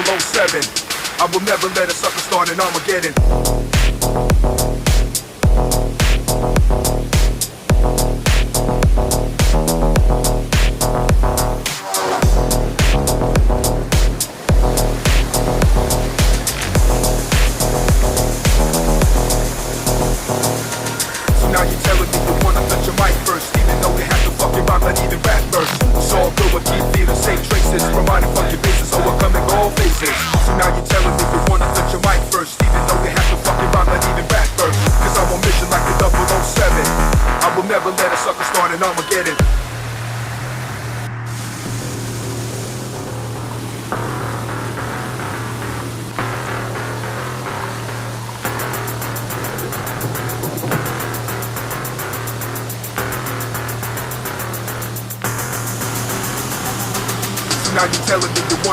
007. I will never let a sucker start an Armageddon. Now you're telling me you wanna touch your mic first, even though they have to fucking rhyme, not even rap verse. It's all good, but keep feeling same traces, reminding fuck your bases, so we're coming all faces. So now you're telling me you wanna touch your mic first, even though they have to fucking rhyme, not even rap verse. Cause I'm on mission like the 007. I will never let a sucker start an Armageddon. Now you're telling me you want